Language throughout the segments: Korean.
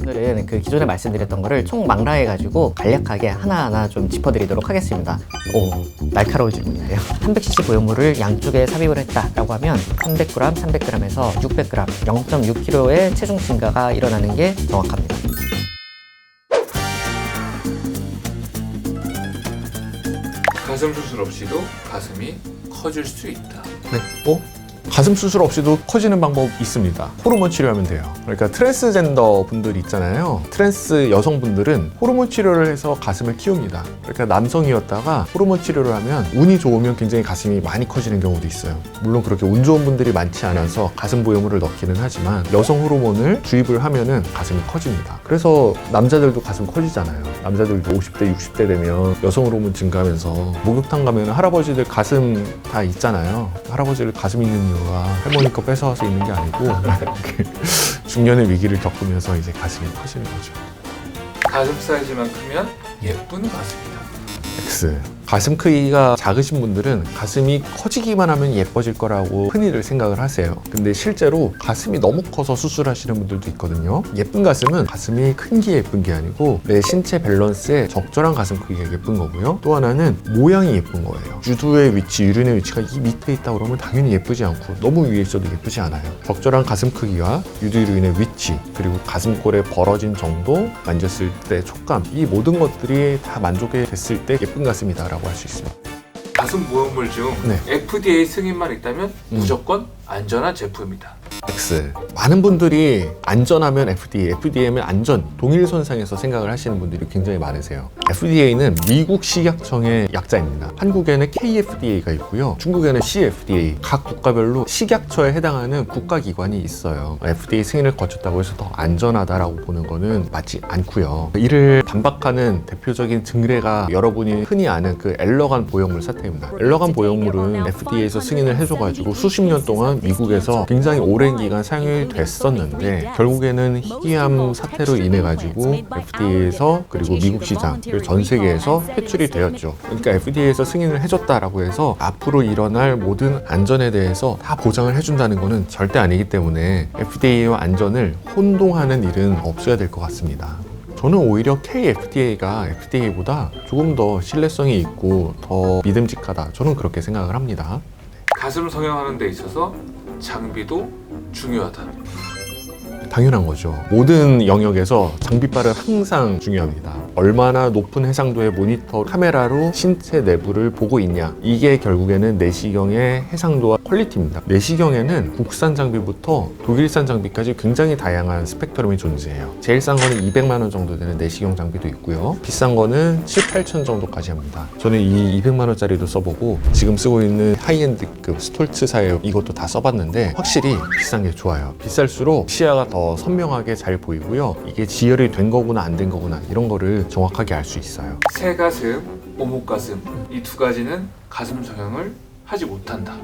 오늘은 그 기존에 말씀드렸던 거를 총 망라해가지고 간략하게 하나하나 좀 짚어드리도록 하겠습니다. 오, 날카로운 질문인데요. 300cc 보형물을 양쪽에 삽입을 했다라고 하면 300g, 300g에서 600g, 0.6kg의 체중 증가가 일어나는 게 정확합니다. 가슴 수술 없이도 가슴이 커질 수 있다. 네. 가슴 수술 없이도 커지는 방법 있습니다. 호르몬 치료하면 돼요. 그러니까 트랜스젠더 분들 있잖아요. 트랜스 여성분들은 호르몬 치료를 해서 가슴을 키웁니다. 그러니까 남성이었다가 호르몬 치료를 하면 운이 좋으면 굉장히 가슴이 많이 커지는 경우도 있어요. 물론 그렇게 운 좋은 분들이 많지 않아서 가슴 보형물을 넣기는 하지만 여성 호르몬을 주입을 하면은 가슴이 커집니다. 그래서 남자들도 가슴 커지잖아요. 남자들도 50대, 60대 되면 여성 호르몬 증가하면서 목욕탕 가면 할아버지들 가슴 다 있잖아요. 할아버지들 가슴 있는 이유가 할머니 거 뺏어와서 있는 게 아니고 중년의 위기를 겪으면서 이제 가슴이 커지는 거죠. 가슴 사이즈만 크면 예쁜 가슴이다. X. 가슴 크기가 작으신 분들은 가슴이 커지기만 하면 예뻐질 거라고 흔히들 생각을 하세요. 근데 실제로 가슴이 너무 커서 수술하시는 분들도 있거든요. 예쁜 가슴은 가슴이 큰 게 예쁜 게 아니고 내 신체 밸런스에 적절한 가슴 크기가 예쁜 거고요. 또 하나는 모양이 예쁜 거예요. 유두의 위치, 유륜의 위치가 이 밑에 있다 그러면 당연히 예쁘지 않고 너무 위에 있어도 예쁘지 않아요. 적절한 가슴 크기와 유두류인의 위치, 그리고 가슴골의 벌어진 정도, 만졌을 때 촉감, 이 모든 것들이 다 만족이 됐을 때 예쁜 가슴이다라고 할 수 있습니다. 가슴 보형물 중 네. FDA 승인만 있다면 무조건 안전한 제품이다. X. 많은 분들이 안전하면 FDA면 안전, 동일선상에서 생각을 하시는 분들이 굉장히 많으세요. FDA는 미국 식약청의 약자입니다. 한국에는 KFDA가 있고요. 중국에는 CFDA. 각 국가별로 식약처에 해당하는 국가기관이 있어요. FDA 승인을 거쳤다고 해서 더 안전하다라고 보는 거는 맞지 않고요. 이를 반박하는 대표적인 증례가 여러분이 흔히 아는 그 엘러간 보형물 사태입니다. 엘러간 보형물은 FDA에서 승인을 해줘가지고 수십 년 동안 미국에서 굉장히 오랜 기간 사용이 됐었는데 결국에는 희귀암 사태로 인해 가지고 FDA에서 그리고 미국 시장 그리고 전 세계에서 회출이 되었죠. 그러니까 FDA에서 승인을 해줬다라고 해서 앞으로 일어날 모든 안전에 대해서 다 보장을 해준다는 것은 절대 아니기 때문에 FDA와 안전을 혼동하는 일은 없어야 될 것 같습니다. 저는 오히려 KFDA가 FDA보다 조금 더 신뢰성이 있고 더 믿음직하다. 저는 그렇게 생각을 합니다. 가슴 성형하는 데 있어서 장비도 중요하다. 당연한 거죠. 모든 영역에서 장비빨은 항상 중요합니다. 얼마나 높은 해상도의 모니터 카메라로 신체 내부를 보고 있냐, 이게 결국에는 내시경의 해상도와 퀄리티입니다. 내시경에는 국산 장비부터 독일산 장비까지 굉장히 다양한 스펙트럼이 존재해요. 제일 싼 거는 200만 원 정도 되는 내시경 장비도 있고요. 비싼 거는 7, 8천 정도까지 합니다. 저는 이 200만 원짜리도 써보고 지금 쓰고 있는 하이엔드급 스톨츠사의 이것도 다 써봤는데 확실히 비싼 게 좋아요. 비쌀수록 시야가 더 선명하게 잘 보이고요. 이게 지혈이 된 거구나 안 된 거구나 이런 거를 정확하게 알 수 있어요. 새가슴, 오목가슴 이 두 가지는 가슴 성형을 하지 못한다.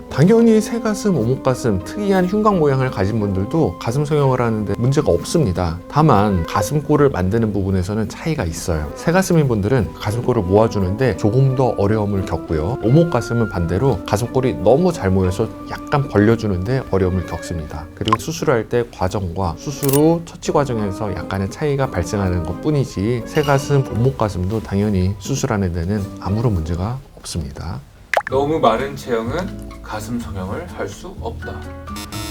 당연히 새가슴, 오목가슴, 특이한 흉곽 모양을 가진 분들도 가슴 성형을 하는데 문제가 없습니다. 다만 가슴골을 만드는 부분에서는 차이가 있어요. 새가슴인 분들은 가슴골을 모아주는데 조금 더 어려움을 겪고요. 오목가슴은 반대로 가슴골이 너무 잘 모여서 약간 벌려주는데 어려움을 겪습니다. 그리고 수술할 때 과정과 수술 후 처치 과정에서 약간의 차이가 발생하는 것 뿐이지 새가슴, 오목가슴도 당연히 수술하는 데는 아무런 문제가 없습니다. 너무 마른 체형은 가슴 성형을 할 수 없다.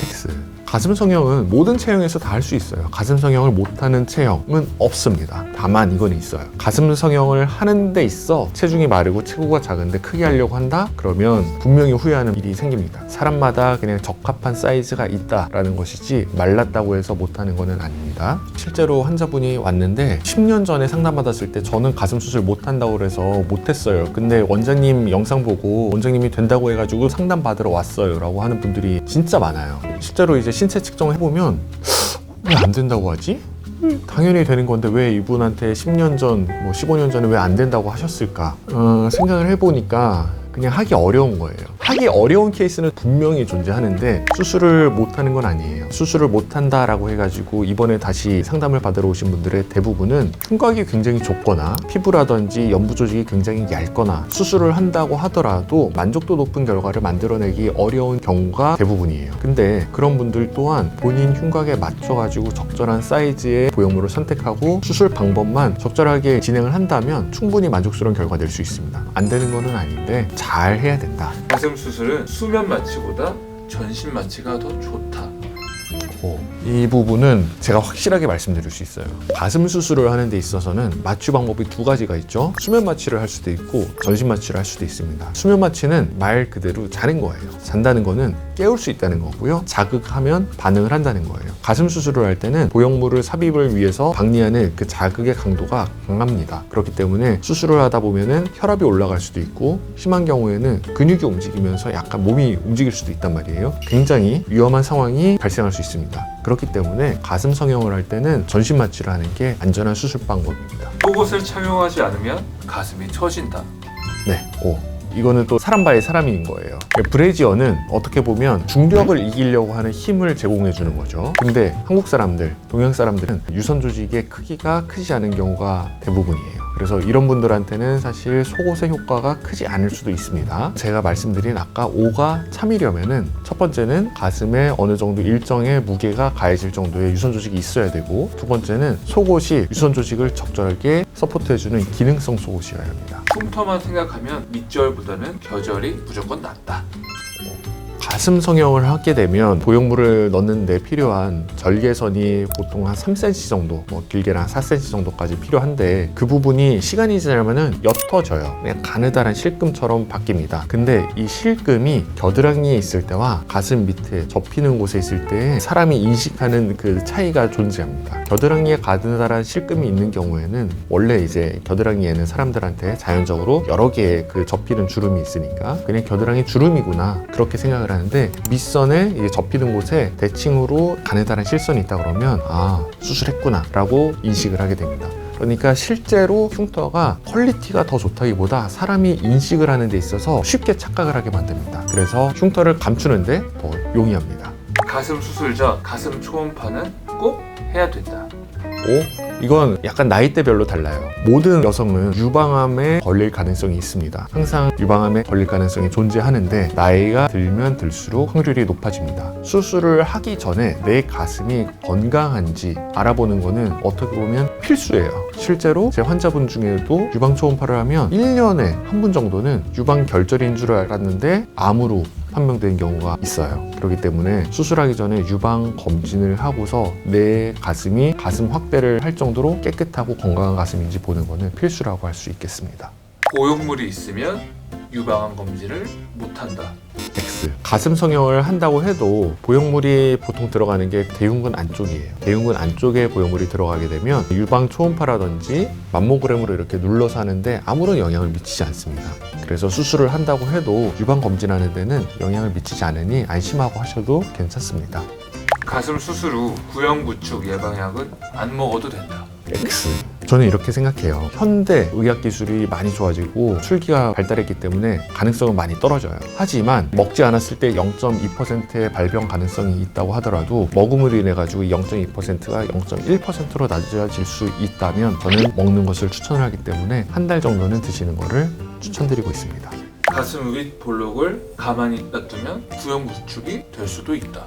X. 가슴 성형은 모든 체형에서 다 할 수 있어요. 가슴 성형을 못하는 체형은 없습니다. 다만 이건 있어요. 가슴 성형을 하는 데 있어 체중이 마르고 체구가 작은데 크게 하려고 한다? 그러면 분명히 후회하는 일이 생깁니다. 사람마다 그냥 적합한 사이즈가 있다라는 것이지 말랐다고 해서 못하는 것은 아닙니다. 실제로 환자분이 왔는데 10년 전에 상담받았을 때 저는 가슴 수술 못한다고 그래서 못했어요. 근데 원장님 영상 보고 원장님이 된다고 해가지고 상담 받으러 왔어요 라고 하는 분들이 진짜 많아요. 실제로 이제 신체 측정을 해보면 왜 안 된다고 하지? 당연히 되는 건데 왜 이분한테 10년 전, 15년 전에 왜 안 된다고 하셨을까? 생각을 해보니까 그냥 하기 어려운 거예요. 하기 어려운 케이스는 분명히 존재하는데 수술을 못하는 건 아니에요. 수술을 못한다라고 해가지고 이번에 다시 상담을 받으러 오신 분들의 대부분은 흉곽이 굉장히 좁거나 피부라든지 연부 조직이 굉장히 얇거나 수술을 한다고 하더라도 만족도 높은 결과를 만들어내기 어려운 경우가 대부분이에요. 근데 그런 분들 또한 본인 흉곽에 맞춰가지고 적절한 사이즈의 보형물을 선택하고 수술 방법만 적절하게 진행을 한다면 충분히 만족스러운 결과 낼 수 있습니다. 안 되는 거는 아닌데 잘 해야 된다. 가슴 수술은 수면 마취보다 전신 마취가 더 좋다. 이 부분은 제가 확실하게 말씀드릴 수 있어요. 가슴 수술을 하는 데 있어서는 마취 방법이 두 가지가 있죠. 수면 마취를 할 수도 있고 전신 마취를 할 수도 있습니다. 수면 마취는 말 그대로 자는 거예요. 잔다는 거는 깨울 수 있다는 거고요. 자극하면 반응을 한다는 거예요. 가슴 수술을 할 때는 보형물을 삽입을 위해서 방리하는 그 자극의 강도가 강합니다. 그렇기 때문에 수술을 하다 보면은 혈압이 올라갈 수도 있고 심한 경우에는 근육이 움직이면서 약간 몸이 움직일 수도 있단 말이에요. 굉장히 위험한 상황이 발생할 수 있습니다. 그렇기 때문에 가슴 성형을 할 때는 전신 마취를 하는 게 안전한 수술 방법입니다. 속옷을 착용하지 않으면 가슴이 처진다. 네, 이거는 또 사람 바이 사람인 거예요. 브래지어는 어떻게 보면 중력을 이기려고 하는 힘을 제공해 주는 거죠. 근데 한국 사람들, 동양 사람들은 유선 조직의 크기가 크지 않은 경우가 대부분이에요. 그래서 이런 분들한테는 사실 속옷의 효과가 크지 않을 수도 있습니다. 제가 말씀드린 아까 5가 참이려면은 첫 번째는 가슴에 어느 정도 일정의 무게가 가해질 정도의 유선 조직이 있어야 되고, 두 번째는 속옷이 유선 조직을 적절하게 서포트해주는 기능성 속옷이어야 합니다. 흉터만 생각하면 밑절보다는 겨절이 무조건 낫다. 가슴 성형을 하게 되면 보형물을 넣는 데 필요한 절개선이 보통 한 3cm 정도, 길게는 한 4cm 정도까지 필요한데 그 부분이 시간이 지나면은 옅어져요. 그냥 가느다란 실금처럼 바뀝니다. 근데 이 실금이 겨드랑이에 있을 때와 가슴 밑에 접히는 곳에 있을 때 사람이 인식하는 그 차이가 존재합니다. 겨드랑이에 가느다란 실금이 있는 경우에는 원래 이제 겨드랑이에는 사람들한테 자연적으로 여러 개의 그 접히는 주름이 있으니까 그냥 겨드랑이 주름이구나 그렇게 생각을 하는데, 밑선에 이제 접히는 곳에 대칭으로 가느다란 실선이 있다 그러면 수술했구나 라고 인식을 하게 됩니다. 그러니까 실제로 흉터가 퀄리티가 더 좋다기보다 사람이 인식을 하는 데 있어서 쉽게 착각을 하게 만듭니다. 그래서 흉터를 감추는데 더 용이합니다. 가슴 수술 전 가슴 초음파는 꼭 해야 된다. 이건 약간 나이대별로 달라요. 모든 여성은 유방암에 걸릴 가능성이 있습니다. 항상 유방암에 걸릴 가능성이 존재하는데 나이가 들면 들수록 확률이 높아집니다. 수술을 하기 전에 내 가슴이 건강한지 알아보는 거는 어떻게 보면 필수예요. 실제로 제 환자분 중에도 유방 초음파를 하면 1년에 한 분 정도는 유방 결절인 줄 알았는데 암으로 판명된 경우가 있어요. 그렇기 때문에 수술하기 전에 유방 검진을 하고서 내 가슴이 가슴 확대를 할 정도로 깨끗하고 건강한 가슴인지 보는 것은 필수라고 할 수 있겠습니다. 보형물이 있으면 유방암 검진을 못한다. X. 가슴 성형을 한다고 해도 보형물이 보통 들어가는 게 대흉근 안쪽이에요. 대흉근 안쪽에 보형물이 들어가게 되면 유방 초음파라든지 맘모그램으로 이렇게 눌러서 하는데 아무런 영향을 미치지 않습니다. 그래서 수술을 한다고 해도 유방 검진하는 데는 영향을 미치지 않으니 안심하고 하셔도 괜찮습니다. 가슴 수술 후 구형 구축 예방약은 안 먹어도 된다. X. 저는 이렇게 생각해요. 현대 의학 기술이 많이 좋아지고 술기가 발달했기 때문에 가능성은 많이 떨어져요. 하지만 먹지 않았을 때 0.2%의 발병 가능성이 있다고 하더라도 먹음으로 인해 가지고 0.2%가 0.1%로 낮아질 수 있다면 저는 먹는 것을 추천을 하기 때문에 한 달 정도는 드시는 것을 추천드리고 있습니다. 가슴 윗 볼록을 가만히 놔두면 구형 구축이 될 수도 있다.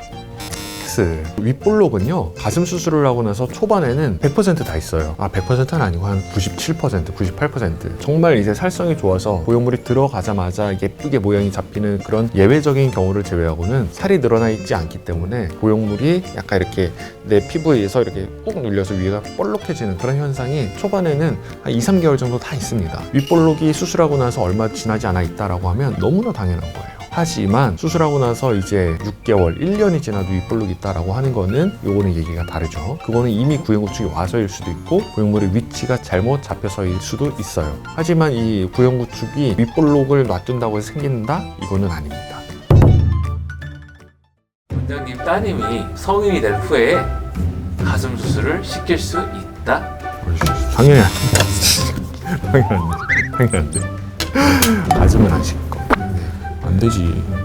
윗볼록은요, 가슴 수술을 하고 나서 초반에는 100%다 있어요. 100%는 아니고 한 97%, 98%. 정말 이제 살성이 좋아서 보형물이 들어가자마자 예쁘게 모양이 잡히는 그런 예외적인 경우를 제외하고는 살이 늘어나 있지 않기 때문에 보형물이 약간 이렇게 내 피부에 의해서 이렇게 꾹 눌려서 위가 볼록해지는 그런 현상이 초반에는 한 2, 3개월 정도 다 있습니다. 윗볼록이 수술하고 나서 얼마 지나지 않아 있다라고 하면 너무나 당연한 거예요. 하지만 수술하고 나서 이제 6개월, 1년이 지나도 윗볼록이 있다라고 하는 거는 요거는 얘기가 다르죠. 그거는 이미 구형구축이 와서일 수도 있고 보형물의 위치가 잘못 잡혀서일 수도 있어요. 하지만 이 구형구축이 윗볼록을 놔둔다고 해서 생긴다? 이거는 아닙니다. 원장님 따님이 성인이 된 후에 가슴 수술을 시킬 수 있다? 당연히 안 돼. 당연히 안 돼. 가슴은 안 시킬 겁니다. 안 되지.